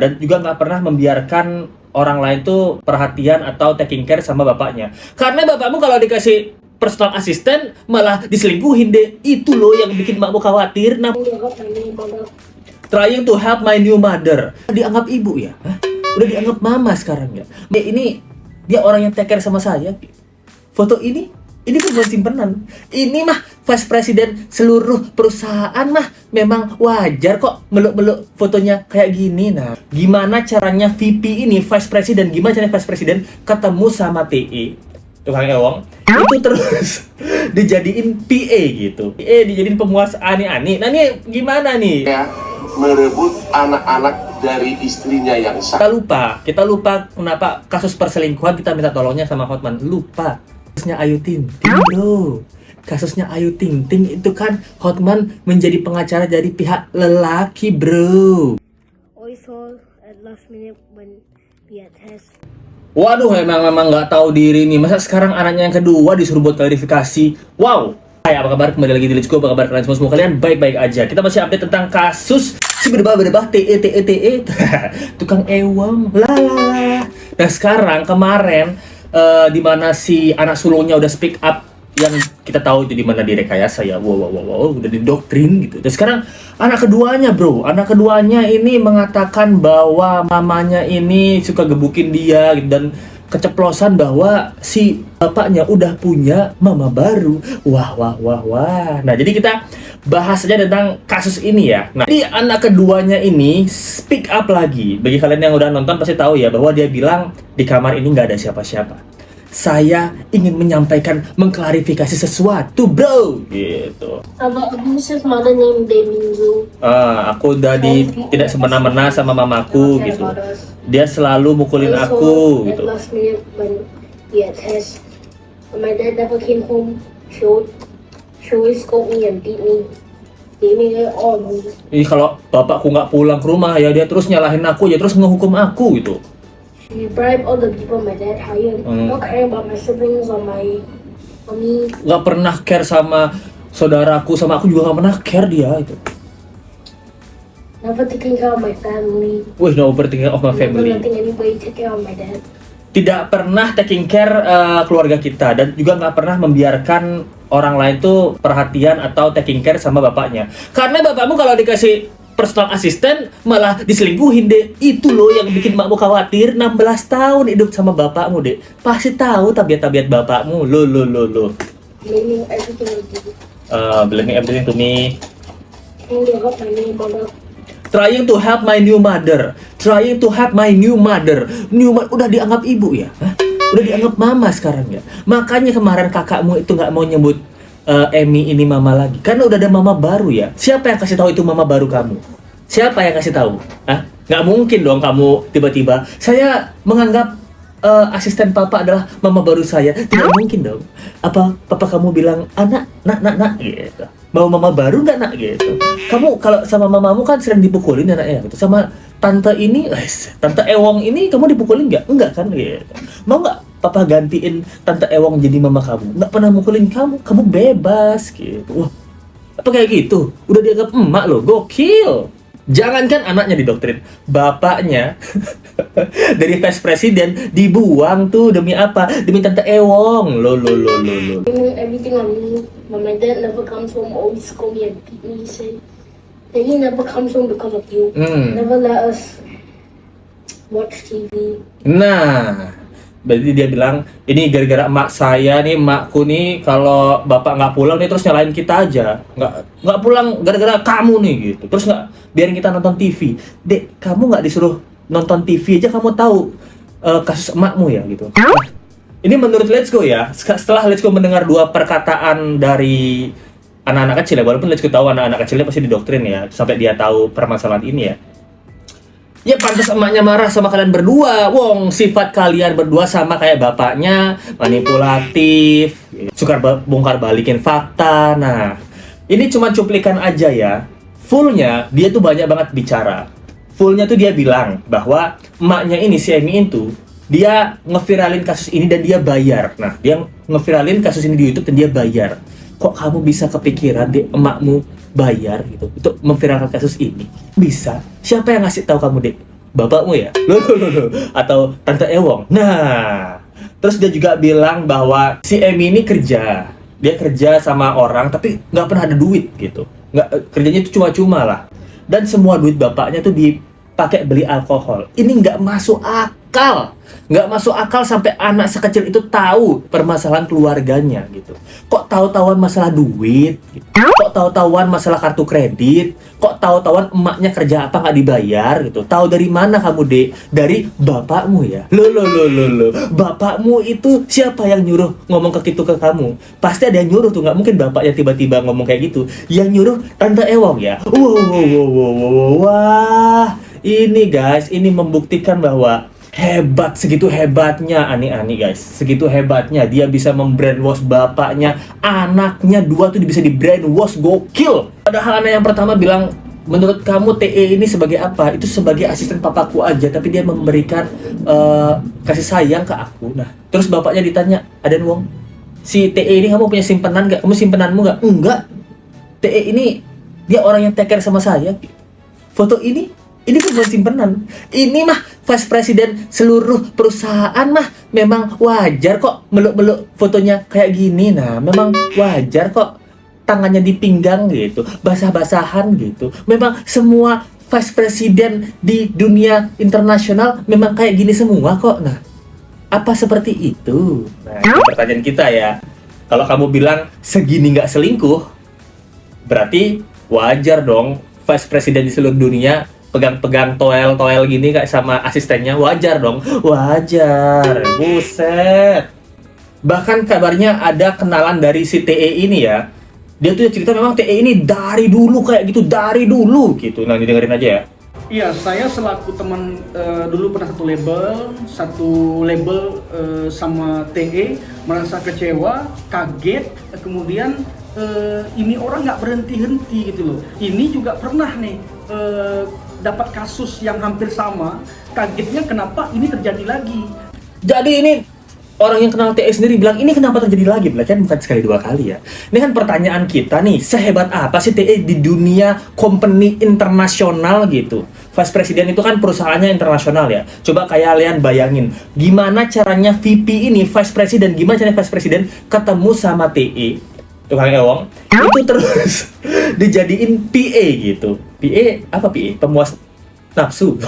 dan juga nggak pernah membiarkan orang lain tuh perhatian atau taking care sama bapaknya. Karena bapakmu kalau dikasih personal assistant malah diselingkuhin deh. Itu loh yang bikin makmu khawatir. Nah, trying to help my new mother. Dianggap ibu ya? Hah? Udah dianggap mama sekarang ya? Ini dia orang yang take care sama saya. Foto ini kan bukan simpenan. Ini mah vice president seluruh perusahaan mah memang wajar kok meluk-meluk fotonya kayak gini. Nah, gimana caranya VP ini, vice president, gimana caranya vice president ketemu sama TE, tukang ewong, itu terus dijadiin PA gitu. PA dijadiin pemuas ani-ani. Nah, ini gimana nih? Ya, merebut anak-anak dari istrinya yang sah. Kita lupa kenapa kasus perselingkuhan kita minta tolongnya sama Hotman. Lupa. Kasusnya Ayu Ting Ting bro. Kasusnya Ayu Ting Ting itu kan Hotman menjadi pengacara dari pihak lelaki bro. Also at last minute when we had test. Waduh, memang nggak tahu diri nih. Masa sekarang anaknya yang kedua disuruh buat klarifikasi. Wow. Hai, apa kabar? Kembali lagi di Let's Go. Apa kabar kalian semua? Kalian baik-baik aja. Kita masih update tentang kasus si berubah TE tukang ewang lah. Nah sekarang kemarin di mana si anak sulungnya udah speak up, yang kita tahu itu di mana direkayasa ya. Wow, udah didoktrin gitu. Dan sekarang anak keduanya ini mengatakan bahwa mamanya ini suka gebukin dia gitu, dan keceplosan bahwa si bapaknya udah punya mama baru. Wah. Nah, jadi kita bahas aja tentang kasus ini ya. Nah, jadi anak keduanya ini speak up lagi. Bagi kalian yang udah nonton pasti tahu ya bahwa dia bilang di kamar ini nggak ada siapa-siapa. Saya ingin menyampaikan, mengklarifikasi sesuatu, bro. Gitu. About abusive mother named Deminzu. Aku udah tidak semena-mena sama mamaku gitu. Dia selalu mukulin aku gitu. At last minute when we had test, when my dad never came home, she always scold me and beat me. All me. Ih, kalau bapakku nggak pulang ke rumah ya dia terus nyalahin aku, ya terus ngehukum aku gitu. She bribed all the people my dad hired. Not caring about my siblings or me. Nggak pernah care sama saudaraku, sama aku juga nggak pernah care dia itu. Never taking care of my family. Wih, no taking care of my family. Never letting anybody take care of my dad. Tidak pernah taking care keluarga kita, dan juga nggak pernah membiarkan orang lain tuh perhatian atau taking care sama bapaknya. Karena bapakmu kalau dikasih personal assistant malah diselingkuhin deh. Itu loh yang bikin makmu khawatir. 16 tahun hidup sama bapakmu deh. Pasti tahu tabiat-tabiat bapakmu. Lo. Blaming everything I do. Blaming everything to me. Trying to help my new mother. Trying to help my new mother. Udah dianggap ibu ya? Hah? Udah dianggap mama sekarang ya? Makanya kemarin kakakmu itu nggak mau nyebut Emmy ini mama lagi, karena udah ada mama baru ya. Siapa yang kasih tahu itu mama baru kamu? Siapa yang kasih tahu? Hah? Nggak mungkin dong kamu tiba-tiba saya menganggap asisten papa adalah mama baru saya. Tidak mungkin dong. Apa papa kamu bilang anak nak gitu, mau mama baru nggak nak gitu? Kamu kalau sama mamamu kan sering dipukulin anaknya gitu. Sama tante ini, tante Ewong ini kamu dipukulin nggak? Enggak kan gitu. Mau nggak papa gantiin tante Ewong jadi mama kamu? Nggak pernah mukulin kamu bebas gitu. Wah, apa kayak gitu? Udah dianggap emak loh, gokil. Jangankan anaknya didoktrin, bapaknya dari vice president dibuang tuh demi apa? Demi tante Ewong. Lo. Blaming everything on me. When my dad never comes home, always scold me and beat me. He said that he never comes home because of you. Never let us watch TV. Nah, berarti dia bilang ini gara-gara emak saya nih, emakku nih, kalau bapak nggak pulang nih terus nyalain kita aja, nggak pulang gara-gara kamu nih gitu, terus nggak biarin kita nonton TV. Dek, kamu nggak disuruh nonton TV aja kamu tahu kasus emakmu ya gitu. Nah, ini menurut Let's Go ya, setelah Let's Go mendengar dua perkataan dari anak-anak kecil ya, walaupun Let's Go tahu anak-anak kecilnya pasti didoktrin ya sampai dia tahu permasalahan ini ya. Ya pantas emaknya marah sama kalian berdua. Wong, sifat kalian berdua sama kayak bapaknya, manipulatif, suka bongkar balikin fakta. Nah, ini cuma cuplikan aja ya. Fullnya dia tuh banyak banget bicara. Fullnya tuh dia bilang bahwa emaknya ini si Emmy itu dia ngeviralin kasus ini dan dia bayar. Nah, dia ngeviralin kasus ini di YouTube dan dia bayar. Kok kamu bisa kepikiran deh emakmu bayar gitu untuk memviralkan kasus ini? Bisa. Siapa yang ngasih tahu kamu, Dek? bapakmu ya? Loh. Atau Tante Ewong. Nah, terus dia juga bilang bahwa si Emi ini kerja. Dia kerja sama orang tapi nggak pernah ada duit gitu. Nggak, kerjanya itu cuma-cuma lah. Dan semua duit bapaknya tuh dipakai beli alkohol. Ini nggak masuk akal. Nggak masuk akal sampai anak sekecil itu tahu permasalahan keluarganya gitu. Kok tahu-tahuan masalah duit? Gitu. Kok tahu-tahuan masalah kartu kredit? Kok tahu-tahuan emaknya kerja apa nggak dibayar gitu? Tahu dari mana kamu, Dek? Dari bapakmu ya? Loh. Bapakmu itu siapa yang nyuruh ngomong ke gitu ke kamu? Pasti ada yang nyuruh tuh, nggak mungkin bapaknya tiba-tiba ngomong kayak gitu. Yang nyuruh Tante Ewong ya? Wah, ini guys, ini membuktikan bahwa hebat, segitu hebatnya Ani guys, segitu hebatnya dia bisa membrainwash bapaknya, anaknya dua tuh bisa di brainwash, gokil. Padahal anak yang pertama bilang, menurut kamu TE ini sebagai apa? Itu sebagai asisten papaku aja, tapi dia memberikan kasih sayang ke aku. Nah, terus bapaknya ditanya, Aden Wong, si TE ini kamu punya simpenan nggak? Kamu simpenanmu nggak? Enggak. TE ini dia orang yang take care sama saya. Foto ini kan bukan simpenan. Ini mah vice president seluruh perusahaan mah memang wajar kok meluk-meluk fotonya kayak gini. Nah, memang wajar kok tangannya di pinggang gitu, basah-basahan gitu. Memang semua vice president di dunia internasional memang kayak gini semua kok. Nah, apa seperti itu? Nah, ini pertanyaan kita ya. Kalau kamu bilang segini nggak selingkuh, berarti wajar dong vice president di seluruh dunia pegang-pegang toel gini kayak sama asistennya, wajar dong, wajar, buset. Bahkan kabarnya ada kenalan dari si TE ini ya, dia tuh cerita memang TE ini dari dulu kayak gitu, dari dulu gitu. Nah, didengerin aja ya. Iya, saya selaku teman dulu pernah satu label sama TE, merasa kecewa, kaget, kemudian ini orang nggak berhenti-henti gitu loh. Ini juga pernah nih dapat kasus yang hampir sama, kagetnya kenapa ini terjadi lagi. Jadi ini orang yang kenal TE sendiri bilang, ini kenapa terjadi lagi? Kan bukan sekali dua kali ya. Ini kan pertanyaan kita nih, sehebat apa sih TE di dunia company internasional gitu? Vice President itu kan perusahaannya internasional ya. Coba kalian bayangin, gimana caranya VP ini, Vice President, gimana caranya Vice President ketemu sama TE, tukang ewong, itu terus dijadiin PA gitu. PA apa PA? Pemuas nafsu.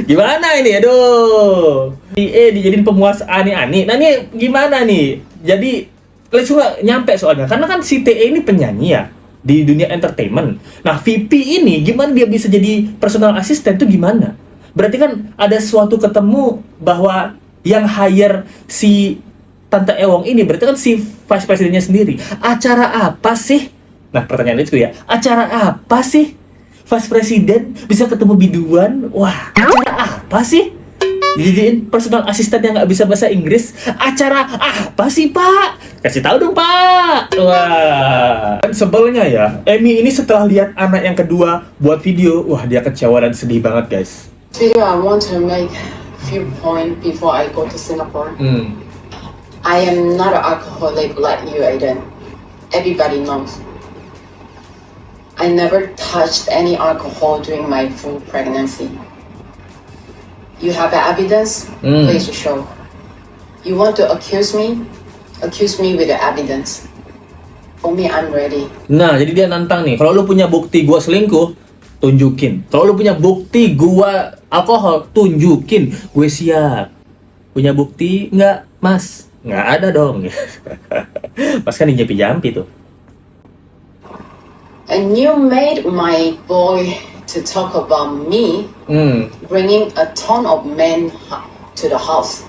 Gimana ini? Aduh. PA dijadiin pemuas ani-ani. Nah ini gimana nih? Jadi langsung nyampe soalnya. Karena kan si TE ini penyanyi ya di dunia entertainment. Nah VP ini gimana dia bisa jadi personal assistant tuh gimana? Berarti kan ada suatu ketemu bahwa yang hire si Tante Ewong ini berarti kan si vice presidennya sendiri. Acara apa sih? Nah pertanyaan itu ya, acara apa sih vice president bisa ketemu biduan? Wah, acara apa sih? Dijadiin personal assistant yang nggak bisa bahasa Inggris? Acara apa sih, Pak? Kasih tahu dong, Pak. Wah, dan sebelnya ya, Emi ini setelah lihat anak yang kedua buat video, wah dia kecewa dan sedih banget, guys. Video I want to make few point before I go to Singapore. I am not an alcoholic like you, Aiden. Everybody knows. I never touched any alcohol during my full pregnancy. You have evidence? Please show. You want to accuse me? Accuse me with the evidence. For me, I'm ready. Nah, jadi dia nantang nih. Kalau lu punya bukti gua selingkuh, tunjukin. Kalau lu punya bukti gua alkohol, tunjukin. Gue siap. Punya bukti nggak, Mas? Nggak ada dong. Mas kan dijampi-jampi tuh. And you made my boy to talk about me bringing a ton of men to the house.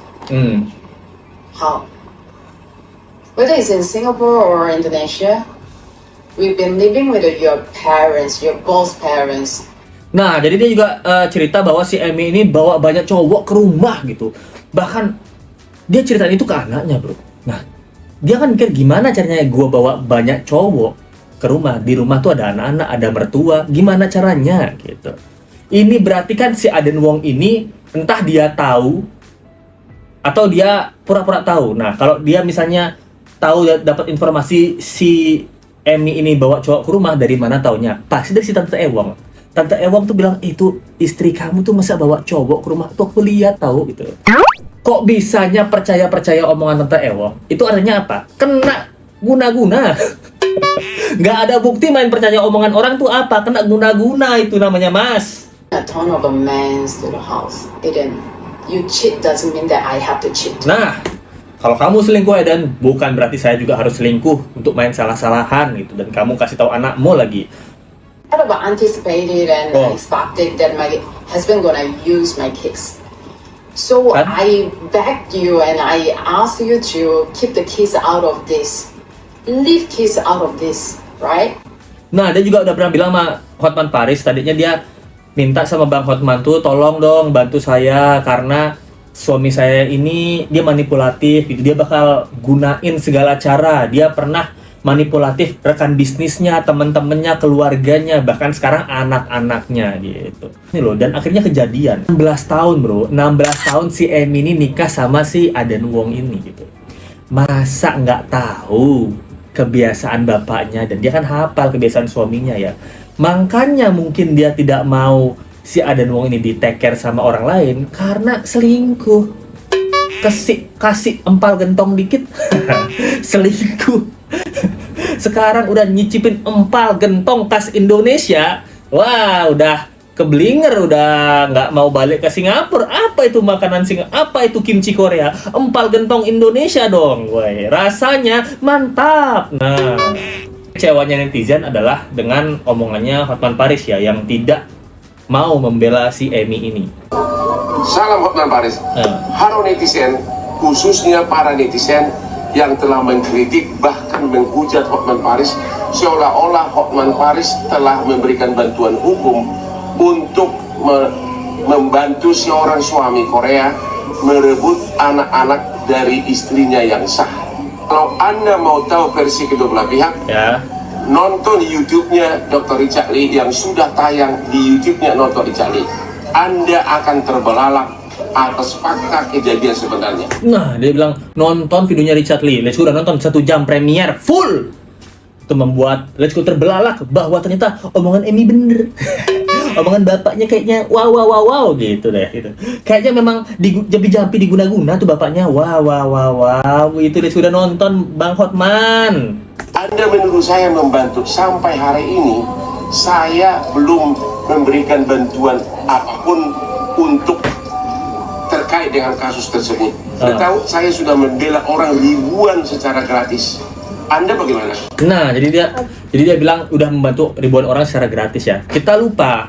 How? Whether it's in Singapore or Indonesia, we've been living with your parents, your both parents. Nah, jadi dia juga cerita bahwa si Emi ini bawa banyak cowok ke rumah gitu. Bahkan dia ceritain itu ke anaknya, bro. Nah, dia kan mikir gimana caranya gue bawa banyak cowok ke rumah. Di rumah tuh ada anak-anak, ada mertua. Gimana caranya gitu. Ini berarti kan si Aden Wong ini entah dia tahu atau dia pura-pura tahu. Nah, kalau dia misalnya tahu dapat informasi si Emi ini bawa cowok ke rumah, dari mana taunya? Pasti dari si Tante Ewong. Tante Ewang tuh bilang, itu istri kamu tuh masa bawa cowok ke rumah tuh, aku lihat tahu gitu. Kok bisanya percaya omongan Tante Ewang? Itu artinya apa? Kena guna-guna. Nggak ada bukti main percaya omongan orang tuh apa? Kena guna-guna itu namanya, Mas. A ton of a man to the house. Eden, you cheat doesn't mean that I have to cheat. Nah, kalau kamu selingkuh Eden, bukan berarti saya juga harus selingkuh untuk main salah-salahan gitu. Dan kamu kasih tahu anakmu lagi. I kind of anticipated and expected that my husband gonna use my kids. So Kan? I begged you and I asked you to keep the kids out of this. Leave kids out of this, right? Nah, dia juga udah pernah bilang sama Hotman Paris, tadinya dia minta sama Bang Hotman tuh, tolong dong bantu saya karena suami saya ini dia manipulatif gitu. Dia bakal gunain segala cara. Dia pernah manipulatif rekan bisnisnya, teman-temannya, keluarganya, bahkan sekarang anak-anaknya gitu. Ini loh, dan akhirnya kejadian. 16 tahun bro, 16 tahun si Emi ini nikah sama si Aden Wong ini gitu. Masa nggak tahu kebiasaan bapaknya, dan dia kan hafal kebiasaan suaminya ya. Makanya mungkin dia tidak mau si Aden Wong ini di take care sama orang lain karena selingkuh. Kasih empal gentong dikit selingkuh. Sekarang udah nyicipin empal gentong khas Indonesia. Wah, udah keblinger, udah nggak mau balik ke Singapura. Apa itu makanan Singapura? Apa itu kimchi Korea? Empal gentong Indonesia dong. Woi, rasanya mantap. Nah, kecewanya netizen adalah dengan omongannya Hotman Paris ya, yang tidak mau membela si Emi ini. Salam Hotman Paris. Halo netizen, khususnya para netizen yang telah mengkritik bahkan menghujat Hotman Paris seolah-olah Hotman Paris telah memberikan bantuan hukum untuk membantu seorang suami Korea merebut anak-anak dari istrinya yang sah. Kalau Anda mau tahu versi kedua belah pihak, Ya. nonton YouTube-nya Dr. Richard Lee yang sudah tayang di YouTube-nya Dr. Richard Lee. Anda akan terbelalak atas fakta kejadian sebenarnya. Nah, dia bilang nonton videonya Richard Lee. Let's Go udah nonton 1 jam premier full. Itu membuat Let's Go terbelalak bahwa ternyata omongan Emi bener. Omongan bapaknya kayaknya wow gitu deh gitu. Kayaknya memang jampi-jampi diguna-guna tuh bapaknya. Wow. Itu Let's Go udah nonton Bang Hotman. Anda menuduh saya membantu. Sampai hari ini saya belum memberikan bantuan apapun untuk terkait dengan kasus tersebut. Anda tahu saya sudah membela orang ribuan secara gratis. Anda bagaimana? Nah, jadi dia bilang udah membantu ribuan orang secara gratis ya. Kita lupa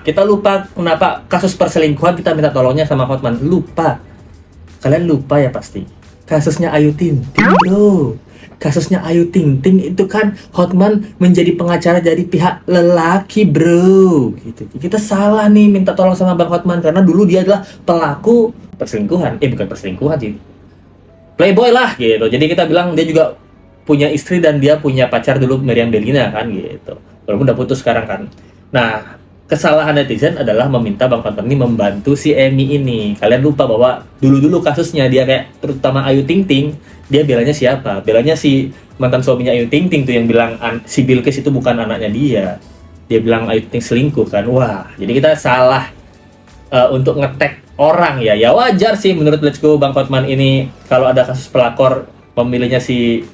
kenapa kasus perselingkuhan kita minta tolongnya sama Hotman. Lupa. Kalian lupa ya pasti. Kasusnya Ayu Ting Ting, bro. Kasusnya Ayu Ting Ting itu kan Hotman menjadi pengacara dari pihak lelaki, bro. Gitu. Kita salah nih minta tolong sama Bang Hotman karena dulu dia adalah pelaku perselingkuhan. Bukan perselingkuhan sih. Playboy lah gitu. Jadi kita bilang dia juga punya istri dan dia punya pacar dulu, Meriam Bellina kan gitu. Walaupun udah putus sekarang kan. Nah, kesalahan netizen adalah meminta Bang Hotman ini membantu si Emi ini. Kalian lupa bahwa dulu kasusnya dia kayak terutama Ayu Ting Ting, dia belanya siapa? Belanya si mantan suaminya Ayu Ting Ting tuh yang bilang si Bilqis itu bukan anaknya dia. Dia bilang Ayu Ting selingkuh kan. Wah, jadi kita salah untuk ngetek orang ya. Ya wajar sih menurut Let's Go Bang Hotman ini kalau ada kasus pelakor memilihnya si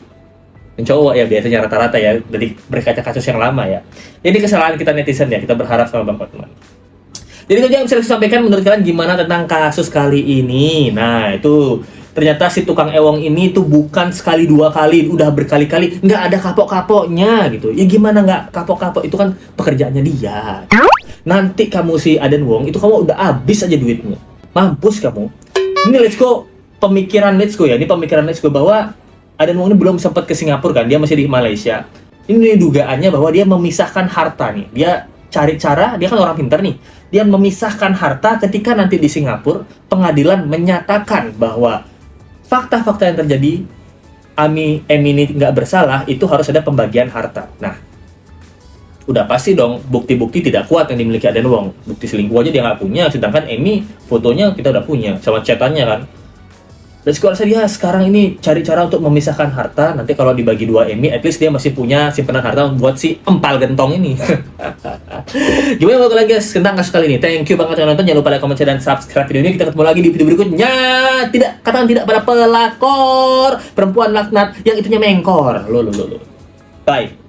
cowok ya, biasanya rata-rata ya, dari berkaca kasus yang lama ya. Ini kesalahan kita netizen ya, kita berharap sama Bang Hotman. Jadi itu yang bisa saya sampaikan. Menurut kalian gimana tentang kasus kali ini? Nah, itu ternyata si tukang ewong ini tuh bukan sekali dua kali, udah berkali-kali nggak ada kapok-kapoknya gitu. Ya gimana nggak kapok-kapok, itu kan pekerjaannya dia. Nanti kamu si Aden Wong itu kamu udah habis aja duitnya, mampus kamu. Ini Let's Go pemikiran Let's Go ya, ini pemikiran Let's Go bahwa Aden Wong ini belum sempat ke Singapura kan, dia masih di Malaysia. Ini dugaannya bahwa dia memisahkan harta nih. Dia cari cara, dia kan orang pintar nih. Dia memisahkan harta ketika nanti di Singapura pengadilan menyatakan bahwa fakta-fakta yang terjadi Emi ini nggak bersalah, itu harus ada pembagian harta. Nah, udah pasti dong bukti-bukti tidak kuat yang dimiliki Aden Wong. Bukti selingkuh aja dia nggak punya, sedangkan Emi fotonya kita udah punya sama chatannya kan. Dan gue rasa dia sekarang ini cari cara untuk memisahkan harta. Nanti kalau dibagi 2 Emmy, at least dia masih punya simpanan harta buat si empal gentong ini. Gimana menurut kalian guys tentang kasus kali ini? Thank you banget yang nonton. Jangan lupa like, comment, share, dan subscribe video ini. Kita ketemu lagi di video berikutnya. Katakan tidak pada pelakor perempuan laknat yang itunya mengkor. Bye.